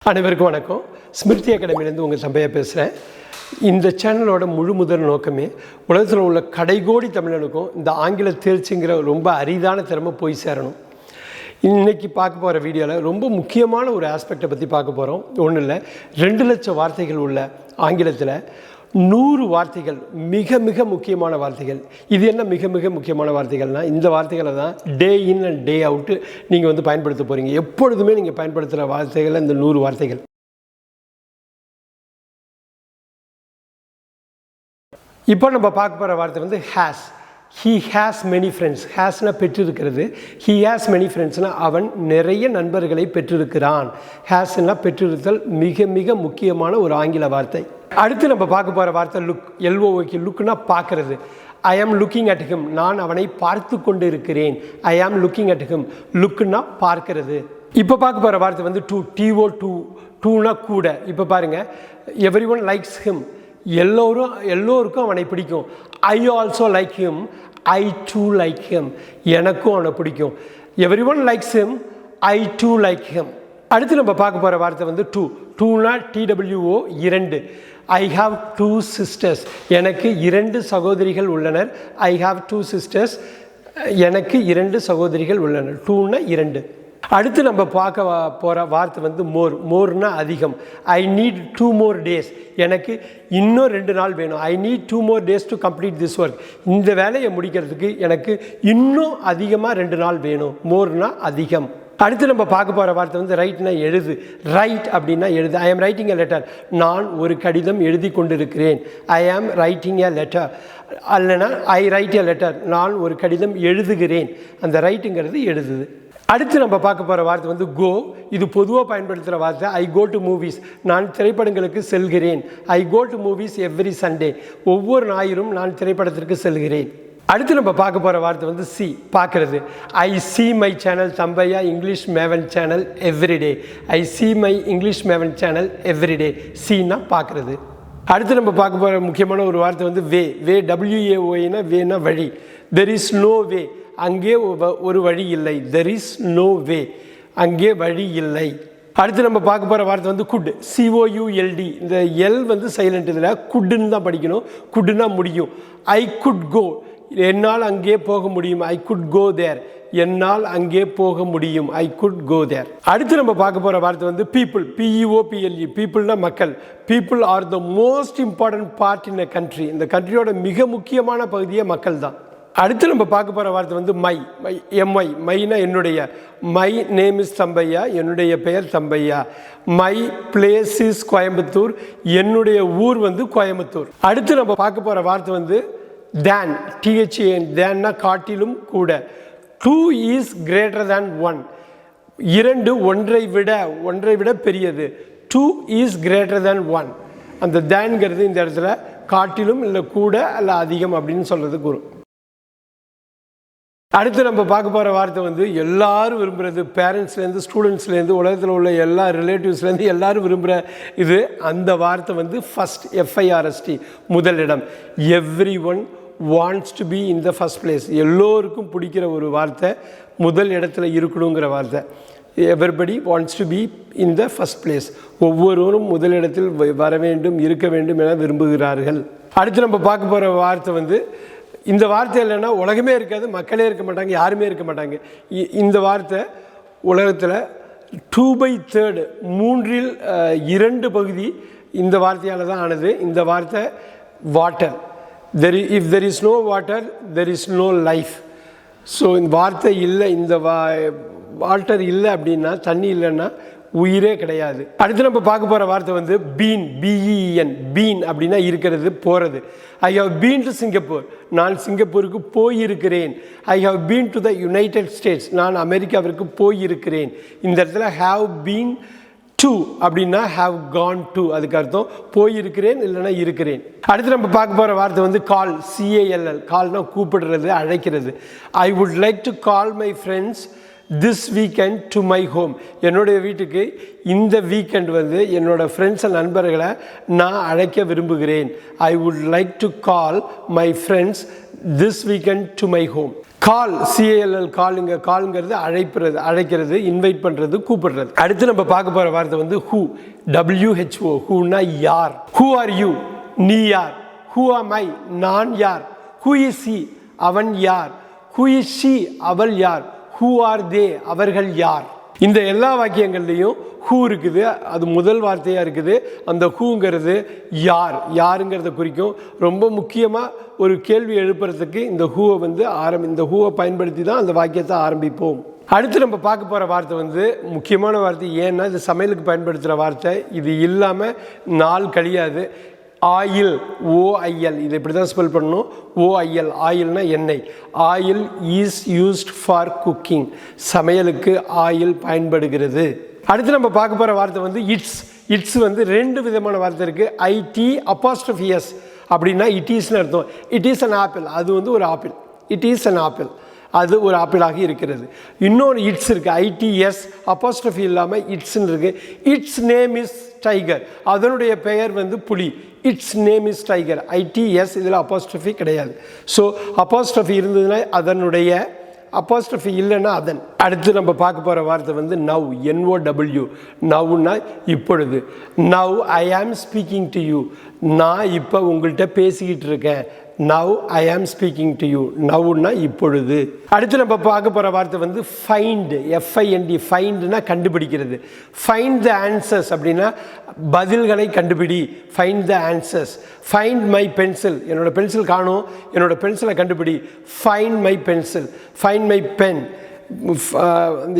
அனைவருக்கும் வணக்கம். ஸ்மிருதி அகாடமிலேருந்து உங்கள் சம்பையா பேசுகிறேன். இந்த சேனலோட முதல் நோக்கமே உலகத்தில் உள்ள கடைகோடி தமிழனுக்கும் இந்த ஆங்கில தேர்ச்சிங்கிற ரொம்ப அரிதான திறமை போய் சேரணும். இன்றைக்கி பார்க்க போகிற வீடியோவில் ரொம்ப முக்கியமான ஒரு ஆஸ்பெக்டை பற்றி பார்க்க போகிறோம். ஒன்றும் இல்லை, 2 லட்சம் வார்த்தைகள் உள்ள ஆங்கிலத்தில் 100 வார்த்தைகள் மிக மிக முக்கியமான வார்த்தைகள். இது என்ன மிக மிக முக்கியமான வார்த்தைகள்னால், இந்த வார்த்தைகளை தான் டே இன் அண்ட் டே அவுட்டு நீங்கள் பயன்படுத்த போகிறீங்க. எப்பொழுதுமே நீங்கள் பயன்படுத்துகிற வார்த்தைகள் இந்த 100 வார்த்தைகள். இப்போ நம்ம பார்க்க போகிற வார்த்தை has. He has many friends. ஹேஸ்னா பெற்றிருக்கிறது. ஹீ ஹேஸ் மெனி ஃப்ரெண்ட்ஸ்னால் அவன் நிறைய நண்பர்களை பெற்றிருக்கிறான். ஹேஸ்னா பெற்றிருத்தல் மிக மிக முக்கியமான ஒரு ஆங்கில வார்த்தை. அடுத்து நம்ம பார்க்க போகிற வார்த்தை லுக். எல்ஓஓகே. லுக்னா பார்க்கறது. ஐ ஆம் லுக்கிங் அட் ஹிம். நான் அவனை பார்த்து கொண்டு இருக்கிறேன். ஐ ஆம் லுக்கிங் அட் ஹிம். லுக்குன்னா பார்க்கறது. இப்போ பார்க்க போகிற வார்த்தை டூ. DO two. டூனா கூட. இப்போ பாருங்கள், எவ்ரி ஒன் லைக்ஸ் ஹிம். எல்லோருக்கும் அவனை பிடிக்கும். I also like him. I do like him. எனக்கும் அவனை பிடிக்கும். Everyone likes him. I do like him. அடுத்து நம்ம பார்க்க போகிற வார்த்தை டூ. டூனா டிடபிள்யூஓ 2. I have 2 sisters. எனக்கு 2 சகோதரிகள் உள்ளனர். I have 2 sisters. எனக்கு 2 சகோதரிகள் உள்ளனர். டூனா 2. அடுத்து நம்ம பார்க்க போகிற வார்த்தை மோர். மோர்னா அதிகம். I need 2 more days. எனக்கு இன்னும் 2 நாள் வேணும். I need 2 more days to complete this work. இந்த வேலையை முடிக்கிறதுக்கு எனக்கு இன்னும் அதிகமாக 2 நாள் வேணும். மோர்னா அதிகம். அடுத்து நம்ம பார்க்க போகிற வார்த்தை ரைட்னா எழுது. ரைட் அப்படின்னா எழுது. ஐ ஆம் ரைட்டிங் எ லெட்டர். நான் ஒரு கடிதம் எழுதி கொண்டிருக்கிறேன். I am writing a letter. அல்லனா ஐ ரைட் எ லெட்டர். நான் ஒரு கடிதம் எழுதுகிறேன். அந்த ரைட்டுங்கிறது எழுதுது. அடுத்து நம்ம பார்க்க போகிற வார்த்தை கோ. இது பொதுவாக பயன்படுத்துகிற வார்த்தை. I go to movies. நான் திரைப்படங்களுக்கு செல்கிறேன். I go to movies every Sunday. ஒவ்வொரு ஞாயிறும் நான் திரைப்படத்திற்கு செல்கிறேன். அடுத்து நம்ம பார்க்க போகிற வார்த்தை சி. பார்க்குறது. ஐ சி மை சேனல் சம்பையா English maven channel every day. I see my English maven channel every day. சின்னா பார்க்குறது. அடுத்து நம்ம பார்க்க போகிற முக்கியமான ஒரு வார்த்தை வே. வே டபிள்யூஏஓனா வேனா வழி. There is no way. அங்கே ஒரு வழி இல்லை. There is no way. அங்கே வழி இல்லை. அடுத்து நம்ம பார்க்க போகிற வார்த்தை குட். சிஓயூஎல்டி. இந்த எல் சைலண்ட். இதில் குட்டுன்னு தான் படிக்கணும். குட்டுன்னா முடியும். ஐ குட் கோ. என்னால் அங்கே போக முடியும். ஐ குட் கோ தேர். என்னால் அங்கே போக முடியும். ஐ குட் கோ தேர். அடுத்து நம்ம பார்க்க போகிற வார்த்தை பீப்புள். பிஇஓபிஎல்இ. பீப்புள்னா மக்கள். People are the most important part in a country. இந்த கண்ட்ரியோட மிக முக்கியமான பகுதியே மக்கள் தான். அடுத்து நம்ம பார்க்க போகிற வார்த்தை மை. எம்ஐ. மைனா என்னுடைய. My name is Thambaiya. என்னுடைய பெயர் Thambaiya. My place is Coimbatore. என்னுடைய ஊர் கோயம்புத்தூர். அடுத்து நம்ம பார்க்க போகிற வார்த்தை தேன். டிஹெச்ஏஎன். தேன்னா காட்டிலும் கூட. 2 இஸ் கிரேட்டர் தேன் 1. 2 ஒன்றை விட பெரியது. 2 இஸ் கிரேட்டர் தேன் 1. அந்த தேன்கிறது இந்த இடத்துல காட்டிலும் இல்லை கூட அல்ல அதிகம் அப்படின்னு சொல்கிறதுக்கு வரும். அடுத்து நம்ம பார்க்க போகிற வார்த்தை எல்லாரும் விரும்புகிறது. பேரண்ட்ஸ்லேருந்து ஸ்டூடெண்ட்ஸ்லேருந்து உலகத்தில் உள்ள எல்லா ரிலேட்டிவ்ஸ்லேருந்து எல்லாரும் விரும்புகிற இது. அந்த வார்த்தை ஃபஸ்ட். எஃப்ஐஆர்எஸ்டி. முதலிடம். Every one wants to be in the first place. எல்லோருக்கும் பிடிக்கிற ஒரு வார்த்தை. முதல் இடத்துல இருக்கணுங்கிற வார்த்தை. Everybody wants to be in the first place. ஒவ்வொருவரும் முதலிடத்தில் வர வேண்டும், இருக்க வேண்டும் என விரும்புகிறார்கள். அடுத்து நம்ம பார்க்க போகிற வார்த்தை இந்த வார்த்தை இல்லைன்னா உலகமே இருக்காது, மக்களே இருக்க மாட்டாங்க, யாருமே இருக்க மாட்டாங்க. இந்த வார்த்தை உலகத்தில் 2/3 மூன்றில் 2 பகுதி இந்த வார்த்தையால் தான் ஆனது. இந்த வார்த்தை water. If there is no water there is no life. So இந்த வார்த்தை இல்லை, இந்த வாட்டர் இல்லை அப்படின்னா, தண்ணி இல்லைன்னா உயிரே கிடையாது. அடுத்து நம்ம பார்க்க போகிற வார்த்தை பீன். பிஇஎன். பீன் அப்படின்னா இருக்கிறது, போகிறது. I have been to Singapore. நான் சிங்கப்பூருக்கு போயிருக்கிறேன். I have been to the United States. நான் அமெரிக்காவிற்கு போயிருக்கிறேன். இந்த இடத்துல ஹாவ் பீன் டு அப்படின்னா ஹாவ் கான் டு. அதுக்கு அர்த்தம் போயிருக்கிறேன் இல்லைன்னா இருக்கிறேன். அடுத்து நம்ம பார்க்க போகிற வார்த்தை கால். சிஏஎல்எல். கால்னா கூப்பிடுறது, அழைக்கிறது. ஐ would like to call my friends this weekend to my home. என்னுடைய வீட்டுக்கு இந்த வீக்கெண்ட் என்னோடய ஃப்ரெண்ட்ஸ் நண்பர்களை நான் அழைக்க விரும்புகிறேன். I would like to call my friends this weekend to my home. Call, C A L L காலுங்க, கால்ங்கிறது அழைக்கிறது, இன்வைட் பண்ணுறது, கூப்பிடுறது. அடுத்து நம்ம பார்க்க போகிற வார்த்தை வந்து ஹூ, WHO. ஹூனா யார். ஹூ ஆர் யூ, நீ யார். ஹூ ஆம் ஐ, நான் யார். ஹூ இஸ் ஹி, அவன் யார். ஹூ இஸ் ஷி, அவள் யார். ஹூ ஆர் தே, அவர்கள் யார். இந்த எல்லா வாக்கியங்கள்லையும் ஹூ இருக்குது, அது முதல் வார்த்தையாக இருக்குது. அந்த ஹூங்கிறது யார், யாருங்கிறத குறிக்கும். ரொம்ப முக்கியமாக ஒரு கேள்வி எழுப்புறதுக்கு இந்த ஹூவை வந்து இந்த ஹூவை பயன்படுத்தி தான் அந்த வாக்கியத்தை ஆரம்பிப்போம். அடுத்து நம்ம பார்க்க போகிற வார்த்தை வந்து முக்கியமான வார்த்தை. ஏன்னா இது சமையலுக்கு பயன்படுத்துகிற வார்த்தை. இது இல்லாமல் நாள் கழியாது. ஆயில், OIL, இதை இப்படி தான் ஸ்பெல் பண்ணணும். OIL, ஆயில்னா எண்ணெய். Oil is used for cooking, சமையலுக்கு ஆயில் பயன்படுகிறது. அடுத்து நம்ம பார்க்க போகிற வார்த்தை வந்து இட்ஸ் வந்து ரெண்டு விதமான வார்த்தை இருக்குது. IT' அப்படின்னா இட் ஈஸ்னு அர்த்தம். இட் இஸ் அன் ஆப்பிள், அது வந்து ஒரு apple. It is an apple, அது ஒரு ஆப்பிளாக இருக்கிறது. இன்னொரு இட்ஸ் இருக்குது, ITS' இல்லாமல் இட்ஸ்ன்னு இருக்குது. இட்ஸ் நேம் இஸ் டைகர், அதனுடைய பெயர் வந்து புலி. It's name is tiger, ITS, இதில் அப்போஸ்ட்ரஃபி கிடையாது. ஸோ அப்போஸ்ட்ரஃபி இருந்ததுன்னா அதனுடைய, அப்போஸ்ட்ரஃபி இல்லைன்னா அதன். அடுத்து நம்ம பார்க்க போகிற வார்த்தை வந்து நவ், NOW. நவ்னா இப்பொழுது. Now I am speaking to you, நான் இப்போ உங்கள்கிட்ட பேசிக்கிட்டு இருக்கேன். Now I am speaking to you, நவ்னா இப்பொழுது. அடுத்து நம்ம பார்க்க போகிற வார்த்தை வந்து ஃபைண்ட், FIND. ஃபைண்ட்னா கண்டுபிடிக்கிறது. ஃபைண்ட் த ஆன்சர்ஸ் அப்படின்னா பதில்களை கண்டுபிடி. Find the answers. Find my pencil, என்னோட பென்சில் காணும், என்னோட பென்சிலை கண்டுபிடி. Find my pencil. Find my pen,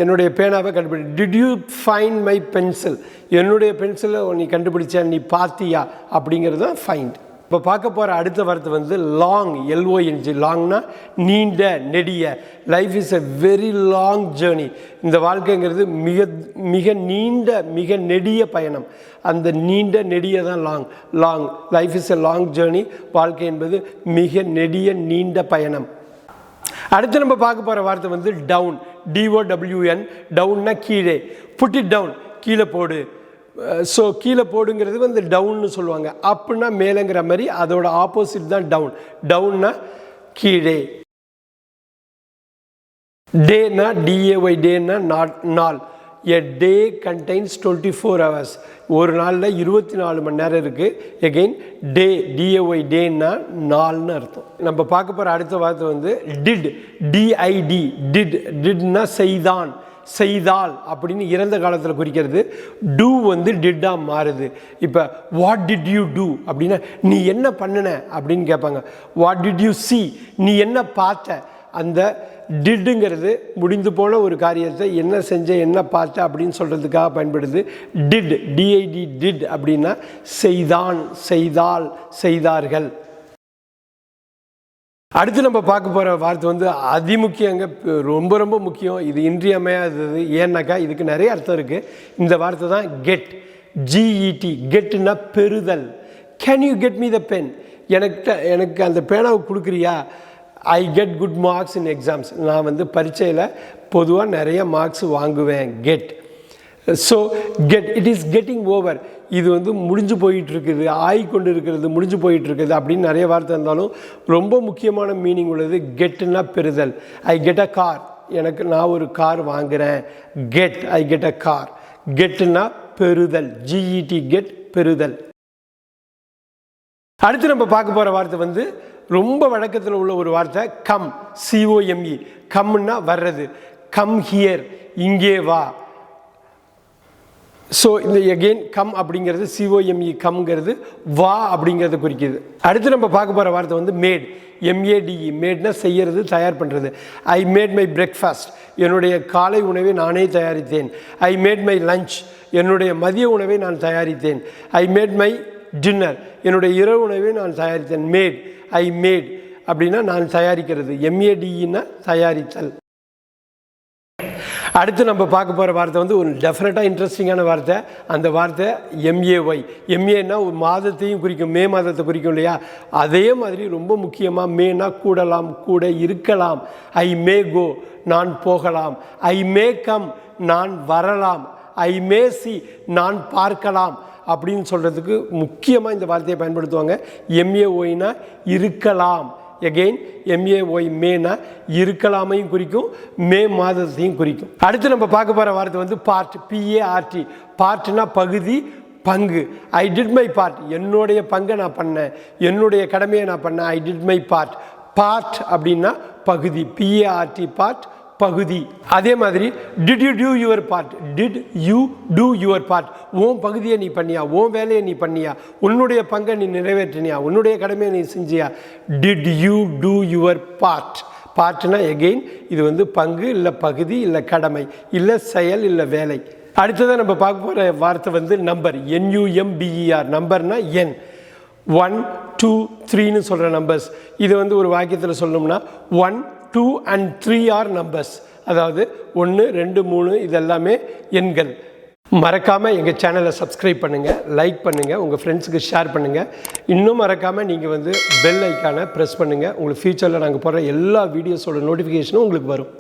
என்னுடைய பேனாவை கண்டுபிடி. Did you find my pencil, என்னுடைய பென்சிலை நீ கண்டுபிடிச்ச, நீ பார்த்தியா, அப்படிங்கிறது தான் ஃபைண்ட். இப்போ பார்க்க போகிற அடுத்த வார்த்தை வந்து லாங், LONG. லாங்னா நீண்ட, நெடிய. Life is a very long journey. இந்த வாழ்க்கைங்கிறது மிக மிக நீண்ட, மிக நெடிய பயணம். அந்த நீண்ட நெடிய தான் long. Life is a long journey. வாழ்க்கை என்பது மிக நெடிய, நீண்ட பயணம். அடுத்து நம்ம பார்க்க போகிற வார்த்தை வந்து டவுன், DOWN. டவுன்னா கீழே. புட் இட் டவுன், கீழே போடு. ஸோ கீழே போடுங்கிறது வந்து டவுன்னு சொல்லுவாங்க. அப்புன்னா மேலேங்கிற மாதிரி, அதோட ஆப்போசிட் தான் டவுன். டவுன்னா கீழே. டேனா DAY, டேனா நாள். எ டே கண்டெய்ன்ஸ் 24 hours. ஒரு நாளில் 24 மணி நேரம் இருக்குது. எகெயின் டே, DAY, டேன்னா நாள்னு அர்த்தம். நம்ம பார்க்க போகிற அடுத்த வார்த்தை வந்து டிட், DID. டிட்னா செய்தான், செய்தால் அப்படின்னு இறந்த காலத்தில் குறிக்கிறது. டூ வந்து டிட்டாக மாறுது. இப்போ வாட் டிட் யூ டூ அப்படின்னா நீ என்ன பண்ணின அப்படின்னு கேட்பாங்க. வாட் டிட் யூ see, நீ என்ன பார்த்த. அந்த டிட்டுங்கிறது முடிந்து போன ஒரு காரியத்தை என்ன செஞ்ச, என்ன பார்த்த அப்படின்னு சொல்கிறதுக்காக பயன்படுது. டிட், DID, டிட் அப்படின்னா செய்தான், செய்தால், செய்தார்கள். அடுத்து நம்ம பார்க்க போகிற வார்த்தை வந்து அதிமுக்கியங்க, ரொம்ப ரொம்ப முக்கியம். இது இன்றியமையாதது. ஏன்னாக்கா இதுக்கு நிறைய அர்த்தம் இருக்குது. இந்த வார்த்தை தான் கெட், GET. கெட்டுன்னா பெறுதல். Can you get me the pen, எனக்கு அந்த பேனாவை கொடுக்குறியா. I get good marks in exams, நான் வந்து பரீட்சையில் பொதுவாக நிறைய மார்க்ஸ் வாங்குவேன். Get. So get, it is getting over. இது வந்து முடிஞ்சு போயிட்டுருக்குது, ஆகிக்கொண்டு இருக்கிறது, முடிஞ்சு போயிட்டுருக்குது அப்படின்னு நிறைய வார்த்தை இருந்தாலும் ரொம்ப முக்கியமான மீனிங் உள்ளது. கெட்டுன்னா பெறுதல். ஐ கெட் அ கார், நான் ஒரு கார் வாங்குகிறேன். Get, I get a car. கெட்டுன்னா பெறுதல், GET, கெட், பெறுதல். அடுத்து நம்ம பார்க்க போகிற வார்த்தை வந்து ரொம்ப வழக்கத்தில் உள்ள ஒரு வார்த்தை கம், COME. கம்னா வர்றது. கம் ஹியர், இங்கே வா. ஸோ இந்த எகெயின் கம் அப்படிங்கிறது COME, கம்ங்கிறது வா அப்படிங்கிறத குறிக்கிது. அடுத்து நம்ம பார்க்க போகிற வார்த்தை வந்து மேட், MADE. மேட்னா செய்யறது, தயார் பண்ணுறது. ஐ மேட் மை பிரேக்ஃபாஸ்ட், என்னுடைய காலை உணவை நானே தயாரித்தேன். ஐ மேட் மை லஞ்ச், என்னுடைய மதிய உணவை நான் தயாரித்தேன். ஐ மேட் மை டின்னர், என்னுடைய இரவு உணவை நான் தயாரித்தேன். மேட், ஐ மேட் அப்படின்னா நான் தயாரிக்கிறது. MADEன்னா தயாரித்தல். அடுத்து நம்ம பார்க்க போகிற வார்த்தை வந்து ஒரு டெஃபினட்டாக இன்ட்ரெஸ்டிங்கான வார்த்தை. அந்த வார்த்தை MAY. MAன்னா ஒரு மாதத்தையும் குறிக்கும், மே மாதத்தை குறிக்கும் இல்லையா. அதே மாதிரி ரொம்ப முக்கியமாக மேனா கூடலாம், கூட இருக்கலாம். ஐ மே கோ, நான் போகலாம். ஐ மே கம், நான் வரலாம். ஐ மே சி, நான் பார்க்கலாம் அப்படின்னு சொல்கிறதுக்கு முக்கியமாக இந்த வார்த்தையை பயன்படுத்துவாங்க. MAYனா இருக்கலாம், எகெயின் MAY மேனா இருக்கலாமையும் குறிக்கும், மே மாதத்தையும் குறிக்கும். அடுத்து நம்ம பார்க்க போகிற வார்த்தை வந்து பார்ட், PART. பார்ட்னா பகுதி, பங்கு. ஐ டிட் மை பார்ட், என்னுடைய பங்கை நான் பண்ணேன், என்னுடைய கடமையை நான் பண்ணேன். I did my part. Part அப்படின்னா பகுதி, PART பார்ட், பகுதி. அதே மாதிரி did you do your part, did you do your part, உன் பகுதியை நீ பண்ணியா, உன் வேலையை நீ பண்ணியா, உன்னுடைய பங்கை நீ நிறைவேற்றினியா, உன்னுடைய கடமையை நீ செஞ்சியா. Did you do your part. பார்ட்னா எகெயின் இது வந்து பங்கு இல்லை பகுதி இல்லை கடமை இல்லை செயல் இல்லை வேலை. அடுத்ததான் நம்ம பார்க்க போகிற வார்த்தை வந்து நம்பர், NUMBER. நம்பர்னா எண். 1 2 3ன்னு சொல்கிற நம்பர்ஸ். இது வந்து ஒரு வாக்கியத்தில் சொல்லணும்னா 1 2 and 3 ஆர் நம்பர்ஸ். அதாவது 1 2 3 இதெல்லாமே எண்கள். மறக்காமல் எங்கள் சேனலை சப்ஸ்கிரைப் பண்ணுங்கள், லைக் பண்ணுங்கள், உங்கள் ஃப்ரெண்ட்ஸுக்கு ஷேர் பண்ணுங்கள். இன்னும் மறக்காமல் நீங்கள் வந்து பெல் ஐக்கானை ப்ரெஸ் பண்ணுங்கள். உங்களுக்கு ஃபியூச்சரில் நாங்கள் போடுற எல்லா வீடியோஸோட நோட்டிஃபிகேஷனும் உங்களுக்கு வரும்.